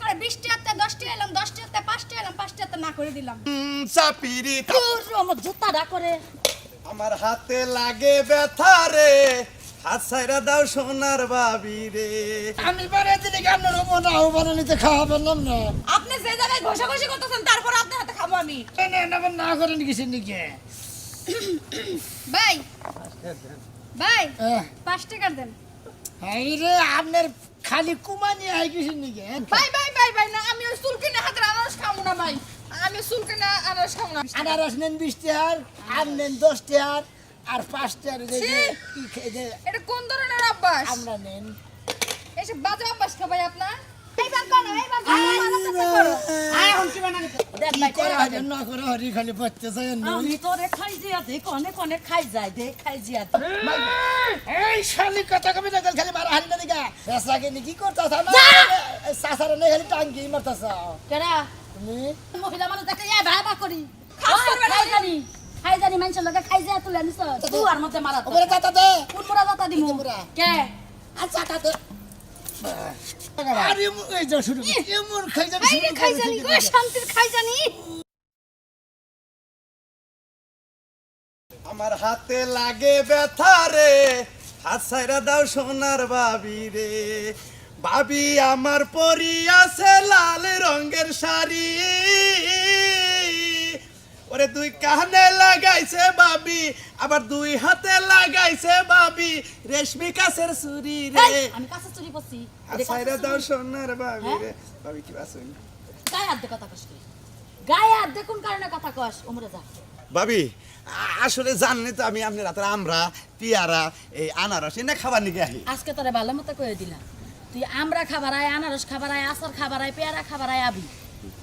করে 20 টাকাতে 10 টাকা এলাম 10 টাকাতে 5 টাকা এলাম 5 টাকাতে না করে দিলাম চাপিরি তোর আমার জুতাটা করে আমার হাতে লাগে ব্যথা রে হাত ছাইরা দাও সোনার বাবি রে আমি পরে দিলে কেন রবো না ও বানানিতে খাওয়া বললাম না আপনি যে জায়গায় ঘষাঘষি করতেছেন তারপর আপনার হাতে খাবো আমি না করেন কিছু নিকে ভাই ভাই 5 টাকা দেন হাই রে আপনার খালি কুমানি আই কিছু নিকে ভাই ভাই ভাই ভাই না আমি ওই চুল কিনে হাতের আনারস খাবো না ভাই আমি চুল কিনে আনারস খাবো না আনারস নেন 20 টাকার আম নেন 10 টাকার আর 5 টাকার ছি! কি খেয়ে দে এটা কোন ধরনের অভ্যাস আমরা নেন এসব বাজে অভ্যাস খাবাই আপনার এইবার করো এইবার করো আয় হন্টি বানানি দেখ ভাই করে করে হাজার না করে হরি খালি পড়তেছে আমি তোরে খাই জিয়া দেখ অনেক অনেক খাই যায় দেখ খাই জিয়া এই শালি কথা কবি না খালি মারা হারি না দিগা পেশাকে নি কি করতাছ না সাসারে নে খালি টাঙ্গি মারতাছ কেরা তুমি মহিলা মানুষ দেখে এ ভাবা করি খাই জানি মানুষের লগে খাই যায় তুলে নিছ দুয়ার মধ্যে মারা ওরে দাতা দে কোন মুরা দাতা দিমু কে আচ্ছা দাতা আরে এই যা শুরু এমন খাই যাবি এই রে খাই জানি গো শান্তির খাই জানি আমার হাতে লাগে ব্যথা রে হাত ছাইরা দাও সোনার বাবি রে বাবি আমার পরি আছে লাল রঙের শাড়ি ওরে দুই কানে লাগাইছে বাবি আবার দুই হাতে লাগাইছে বাবি রেশমি কাছের চুরি রে আমি কাছে চুরি করছি হাত ছাইরা দাও সোনার বাবি রে বাবি কি বাসুন গায়ে হাত দিয়ে কথা কস গায়ে হাত দিয়ে কোন কারণে কথা কস ওমরে যা ভাবি আসলে জাননি তো আমি আপনার রাতের আমরা পিয়ারা এই আনারস এনে খাবার নিকে আহি আজকে তোরে ভালো মতো কয়ে দিলাম তুই আমরা খাবার আয় আনারস খাবার আয় আচার খাবার আয় পেয়ারা খাবার আয় আবি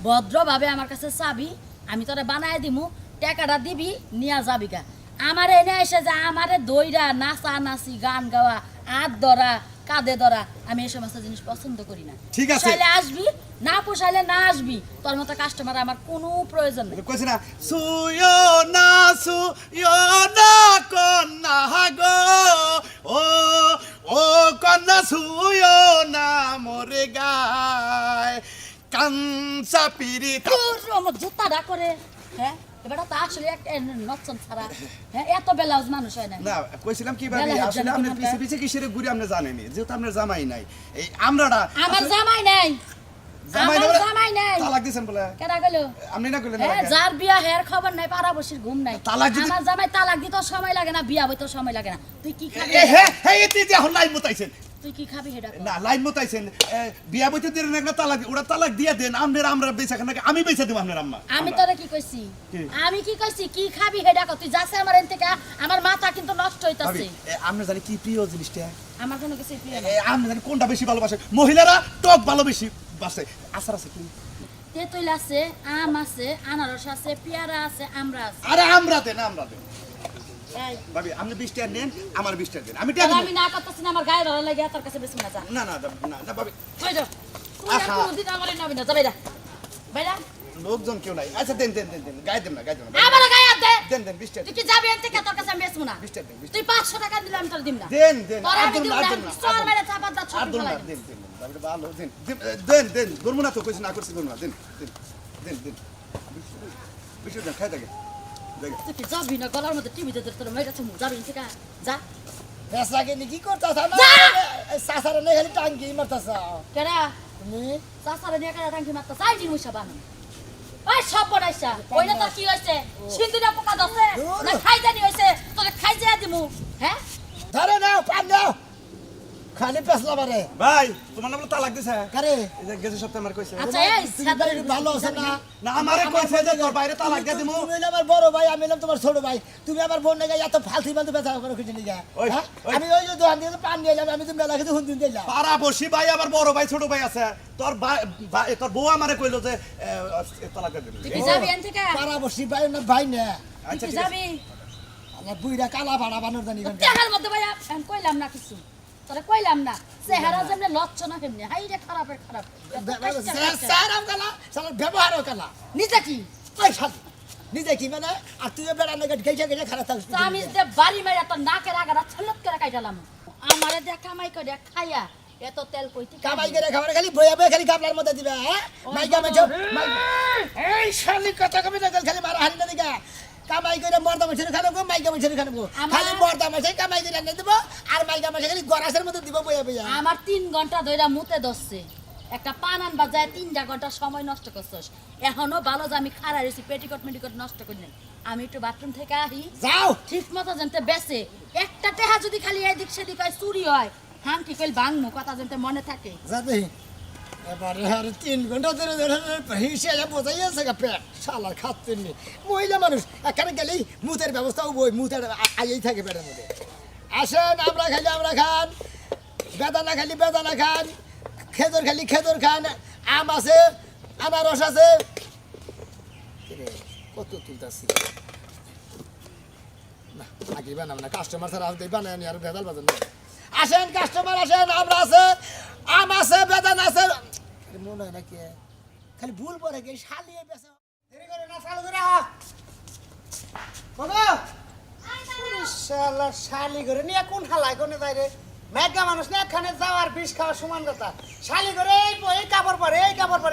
ভদ্রভাবে আমার কাছে চাবি আমি তোরে বানায় দিমু টাকাটা দিবি নিয়া যাবি গা আমার এনে এসে যা আমারে দইরা নাচা নাচি গান গাওয়া হাত ধরা কাঁধে ধরা আমি এই সমস্ত জিনিস পছন্দ করি না ঠিক আছে। পোষাইলে আসবি না পোষাইলে না আসবি তোর মতো কাস্টমার আমার কোনো প্রয়োজন নেই কইছে না সুয়ো না কন্যা গো ও ও কন্যা সুয়ো না মোরে গায় কাঞ্চা পিরি তোর আমার জুতাটা করে হ্যাঁ এবারে তো আসলে একটা নচ্চন ছাড়া হ্যাঁ এত বেলাউজ মানুষ হয় না না কইছিলাম কি ভাবি বেলা আসলে জানি আপনি কিভাবে? পিছে পিছে কিসের ঘুরি আপনি জানেনই যেহেতু আপনার জামাই নাই এই আমরাটা আমার জামাই নাই জামাই আমার না জামাই নাই তালাক দিছেন বলে কেডা গেল আপনি না কইলেন হ্যাঁ যার বিয়া হের খবর নাই পাড়া বসির ঘুম নাই তালাক দিতে- আমার জামাই তালাক দিতে সময় লাগে না বিয়া হইতে সময় লাগে না তুই কি খাবি হ্যাঁ হ্যাঁ এতে যে এখন লাইন মতাইছেন তুই কি খাবি হেডা না লাইন মতাইছেন বিয়া বইতে দিলেন একটা তালাক ওরা তালাক দিয়ে দেন আপনার আমরা বেচা খানা আমি বেচা দেব আপনার আম্মা আমি তোরে কি কইছি কি? আমি কি কইছি কি খাবি হেডা কর তুই যাচ্ছে আমার এন থেকে আমার মাথা কিন্তু নষ্ট ভাবি হইতাছে আমরা জানি কি প্রিয় জিনিসটা আমার কোনো কিছু প্রিয় না আমরা জানি কোনটা বেশি ভালোবাসে মহিলারা টক ভালো বেশি বাসে আসার আছে কি তেঁতুল আছে আম আছে আনারস আছে পেয়ারা আছে আমরা আছে আরে আমরা দেন এই, ভাবি আপনি 20 টাকা নেন আমার 20 টাকা দেন আমি তাহলে টাকা আমি না করতেছি না আমার গায়ে ধরা লাগে তোর কাছে বেশি না যা না না না না ভাবি কই যাও তুই আর আহা। কোনদিন আমার নবি না যাবে না বাইরা লোকজন কেউ নাই আচ্ছা দেন দেন দেন দেন গায়ে দেন না আমার গায়ে হাত দে দেন দেন 20 টাকা তুই কি যাবি এর থেকে তোর কাছে আমি বেচবো না 20 টাকা দেন 20 তুই 500 টাকা দিলে আমি তোর দিম না দেন দেন তোর আর আমি দেন দিম না না আর দেন না সর মেরে চাপা দা আর ছবি দেন না ফলাই দেন দেন ভাবি ভালো দেন দেন দেন ধরমু না তো কইছ না করছি ধরমু না দেন দেন দেন দেন বেশি দেন খাই থাকে দেখে তুই কি যাবি না গলার মধ্যে টিভিতে তোর মেয়েটা চুমু যাবি এর থেকে যা পেশাকে নি কি করতাছ না সাসারে নে খালি টাঙ্গি মারতাছ কেডা তুমি সাসারে নিয়ে কেডা টাঙ্কি মারতা চাই দিন মুসা বানো ওই সব বড়াইছা ওইটা তোর কি হইছে সিন্ধুরা পোকা দছে না খাই জানি হইছে তোরে খাই যা দিমু হ্যাঁ ধরে নাও পান নাও খালি পেছলা বারে ভাই তোমার নাম তালাক দিছে কারে এই যে গেছে সপ্তাহে আমার কইছে আচ্ছা এই সাদা তুমি ভালো আছে না না আমারে কইছে যে তোর বাইরে তালাক দিয়ে দিমু তুমি হইলে আমার বড় ভাই আমি হইলাম তোমার ছোট ভাই তুমি আমার বোন নাকি এত ফালতু ফালতু বেচা করে খুঁজে নিয়ে ওই, হ্যাঁ? ওই। আমি ওই যে দোকান দিয়ে পান নিয়ে এলাম আমি তো মেলা খেতে হুন্দিন দিলাম পাড়া বসি ভাই আবার বড় ভাই ছোট ভাই আছে তোর তোর বউ আমারে কইলো যে তালাক দিয়ে দিবি তুই কি যাবি এর থেকে পাড়া বসি ভাই না ভাই না তুই আচ্ছা কি ঠিক আছে যাবি আমার বুইরা কালা ভাড়া বানর জানি কোনটা। দেখার মধ্যে ভাই আমি কইলাম না কিছু তোরে কইলাম না চেহারা যেমনে লচ্ছ না কেমনে হাই রে খারাপের খারাপ স্যার কালা স্যার ব্যবহারও কালা নিজে কি ওই শালি নিজে কি মানে আর তুই বেড়া নাকি গেছে গেছে খারাপ থাকছিস আমি যে বাড়ি মাইরা তোর নাকের আগাটা ছলক করে কাটালাম আমারে দেখ কামাই করে খাইয়া এত তেল কইতি কামাই করে খাবার খালি বইয়া বইয়া খালি গাবলার মধ্যে দিবা হ্যাঁ মাইকা মাইছো এই শালি কথা কবি না খালি মারা হারি না দিগা কামাই করে মর্দা মাছের খাবো মাইকা মাছের খাবো খালি মর্দা মাছে কামাই করে এনে দেব আর মাইকা মাছে খালি গরাসের মধ্যে দিব বইয়া বইয়া আমার 3 ঘন্টা ধইরা মুতে দছছে একটা পান আন বাজায় 3টা ঘন্টা সময় নষ্ট করছস এখনো ভালো যে আমি খাড়া রইছি পেটিকট মেটিকট নষ্ট করি নাই আমি একটু বাথরুম থেকে আহি যাও ঠিক মতো জানতে বেসে একটা টেহা যদি খালি এদিক সেদিক হয় চুরি হয় হাং ঠিক হইল ভাঙমু কথা জানতে মনে থাকে যাবে এবারে আর 3 ঘন্টা ধরে হিসেবে বোঝাইছে গা পেট শালা খাচ্ছে নি মহিলা মানুষ এখানে গেলেই মুতের ব্যবস্থাও বই মুতের আইই থাকে পেটের মধ্যে আসেন আমরা খান বেদানা খালি বেদানা খান খেজুর খালি খেজুর খান আম আছে আনারস আছে কত তুলতাছি না আগে বানাম না কাস্টমার ছাড়া আসতে বানায় নি আর ভেজাল বাজার না আসেন কাস্টমার আসেন আমরা আছে আম আছে বেদানা আছে মনে হয় না কি খালি ভুল পড়ে কি শালিয়ে বেসা দেরি করে না চালু করে বাবা শালা শালি করে নিয়ে কোন হালায় কোনে যায় রে মেঘা মানুষ না এখানে যাওয়ার বিষ খাওয়া সমান কথা শালি করে এই কাপড় পরে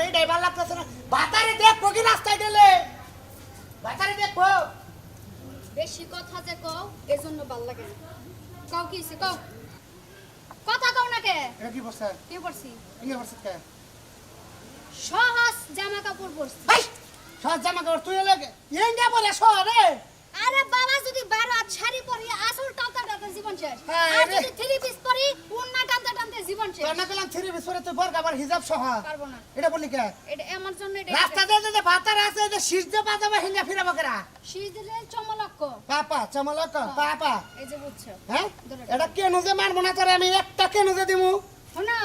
এই ড্রাইভার লাগতেছে না বাতারে দেখবো কি রাস্তায় গেলে বাতারে দেখবো বেশি কথা যে কও এজন্য ভাল লাগে না কও কি সে কও কথা কও না কে এটা কি বসে কি করছি ইয়ে বসে কে সহজ জামা কাপড় পরছি ভাই সব জামা কাপড় তুই লাগে ইয়েঙ্গা বলে শহরে আরে বাবা যদি 12 হাত শাড়ি পরি আসল টানতে টানতে জীবন শেষ হ্যাঁ, আর রে। যদি থ্রি পিস পরি উন্না টানতে টানতে জীবন শেষ তোর না গেলাম থ্রি বিসরে তুই বর্গ আবার হিজাব সহ পারবো না এটা বলি কে এটা আমার জন্য এটা রাস্তা দিয়ে যে বাতার আছে যে শীষ দিয়ে বাজাবা হিঙ্গা ফিরাবো কেরা শীষ দিলে চমলক্ক পাপা চমলক পাপা এই যে বুঝছো হ্যাঁ এটা কেন যে মারবো না তোরে আমি একটা কেন যে দিমু শোনা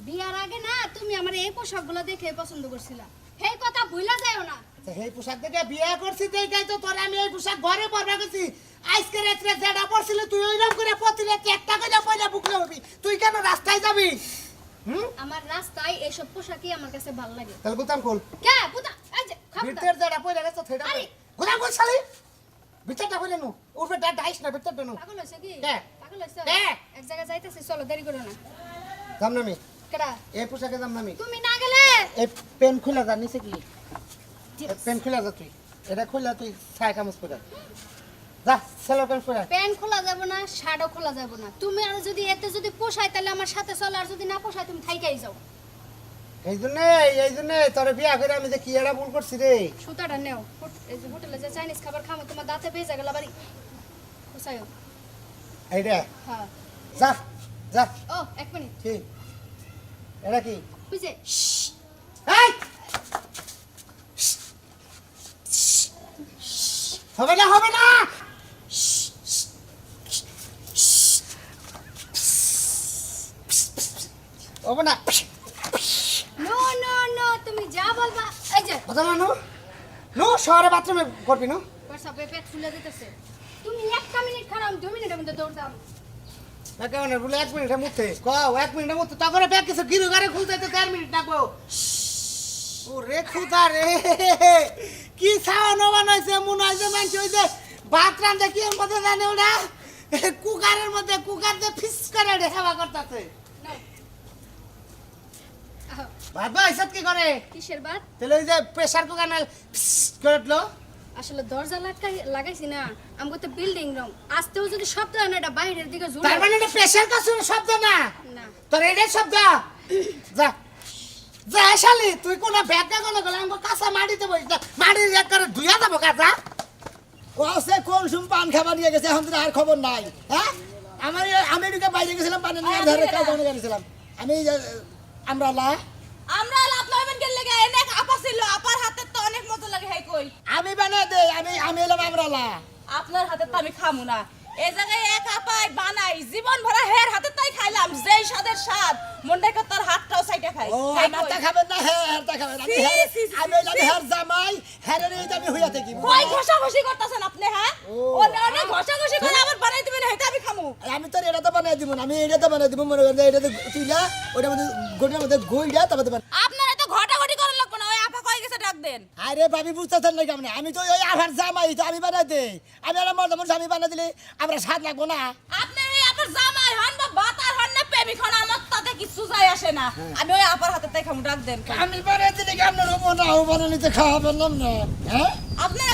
বিয়ার আগে না তুমি আমার এই পোশাকগুলো দেখে পছন্দ করছিলা সেই কথা ভুলা যায়ও না তো এই পোশাক দেখে বিয়ে করছি দেখাই তো তোরে আমি এই পোশাক ঘরে পরবা গেছি আজকে রাত্রে যেটা পরছিল তুই ওইরকম করে প্রতি রাতে একটা করে পয়লা বুকলে হবি তুই কেন রাস্তায় যাবি আমার রাস্তায় এইসব পোশাকই আমার কাছে ভালো লাগে তাহলে গুতাম কল কে পুতা এই যে খাবো ভিতর যেটা পয়লা গেছে সেটা আরে। গুতাম কল শালি ভিতরটা কইলে নু উপরে ডাইস না ভিতরটা নু পাগল হইছে কি কে? পাগল হইছে কে? এক জায়গায় যাইতেছি চলো দেরি করো না যাম না আমি কেডা এই পোশাকে যাম না আমি তুমি না গেলে এই পেন খুলে যা নিচে কি পেন খুলে যা তুই এটা খুলে তুই ছাই কামস করে যা সেলো পেন খুলে প্যান্ট খোলা যাব না শার্টও খোলা যাব না তুমি আর যদি এতে যদি পোষায় তাহলে আমার সাথে চলো আর যদি না পোষায় তুমি থাইকাই যাও এই জন্য তোর বিয়া করে আমি যে কি এরা ভুল করছি রে সুতাটা নেও এই যে হোটেলে যে চাইনিজ খাবার খামো তোমার দাঁতে বেজে গেল বাড়ি পোষায়ও এইটা হ্যাঁ যা যা ও এক মিনিট ঠিক এটা কি বুঝে এই হবে না হবে না হবে না নো নো নো তুমি যা বলবা এই যে কথা মানো নো শহরে বাথরুমে করবি না হোয়াটসঅ্যাপে পেট ফুলে দিতেছে তুমি একটা মিনিট খারাপ 2 মিনিটের মধ্যে দৌড় দাও কেমন বলে 1 মিনিটের মধ্যে কও 1 মিনিটের মধ্যে তখন ব্যাগ কিছু গিরু গাড়ি খুলতে তো 4 মিনিট লাগবো ও রে খুদা রে কি খাওয়ানো বানাইছে মনে হয় যে মানুষ ওই যে ভাত রান্ধে কি এর মধ্যে জানে ওটা কুকারের মধ্যে কুকার দিয়ে ফিস করে রেখাবা করতেছে আহ, ভাত ভাই সব কি করে কিসের বাদ তাহলে ওই যে প্রেসার কুকার না করে উঠলো আসলে দরজা লাগাইছি না আমাকে তো বিল্ডিং রং আসতেও যদি শব্দ হয় না এটা বাইরের দিকে ঝুলে তার মানে এটা প্রেসার কাছে শব্দ না না তোর এটাই শব্দ যা যা শালি তুই কোন ব্যাগ না কোন গেলে আমাকে কাঁচা মাটিতে বসে যা মাটির এক করে ধুইয়া যাবো কাজা কসে কোন সুম পান খাবার নিয়ে গেছে এখন তো আর খবর নাই হ্যাঁ আমার আমেরিকা বাইরে গেছিলাম পানি নিয়ে ধরে খাওয়া গেছিলাম আমি আমরা লা আমরা লাভ লইবেন গেল লাগা এনে আপা ছিল আপার হাতে তো অনেক মজা লাগে হাই কই আমি বানাই দেই আমি এলাম আমরা লা আপনার হাতে তো আমি খামু না এই জায়গায় এক আপাই বানাই জীবন ভরা হের হাতে তাই খাইলাম যেই স্বাদের স্বাদ মন্ডাই কো তোর হাতটাও সাইটা খাই ও আমারটা খাবেন না হেরটা খাবেন আমি এলাম হের জামাই হেরের এই আমি হইয়া থাকি কই ঘষাঘষি করতেছেন আপনি হ্যাঁ ও না ঘষাঘষি করে আবার বানাই দিবেন হেটা আমি খামু আমি তোর এটা তো বানাই দিব না আমি এটা তো বানাই দিব মনে করেন এটা তো তুইলা ওটার মধ্যে গোটার মধ্যে গইডা তারপর আপনারা তো ঘটাঘটি করার লাগবে না ওই আপা কই গেছে ডাক দেন আরে ভাবি বুঝতেছেন না কেমন আমি তো ওই আভার জামাই তো আমি বানাই দেই আমি আর মর্দমন স্বামী বানাই দিলে আমরা স্বাদ লাগবো না আপনি এই আপনার জামাই হন বা বাতার হন না আমি খান আমার তাতে কিছু যায় আসে না আমি ওই আপার হাতে তাই খামু ডাক দেন আমি বানাই দিলে কি আপনার উপর না বানানিতে খাওয়াবেন না হ্যাঁ আপনারা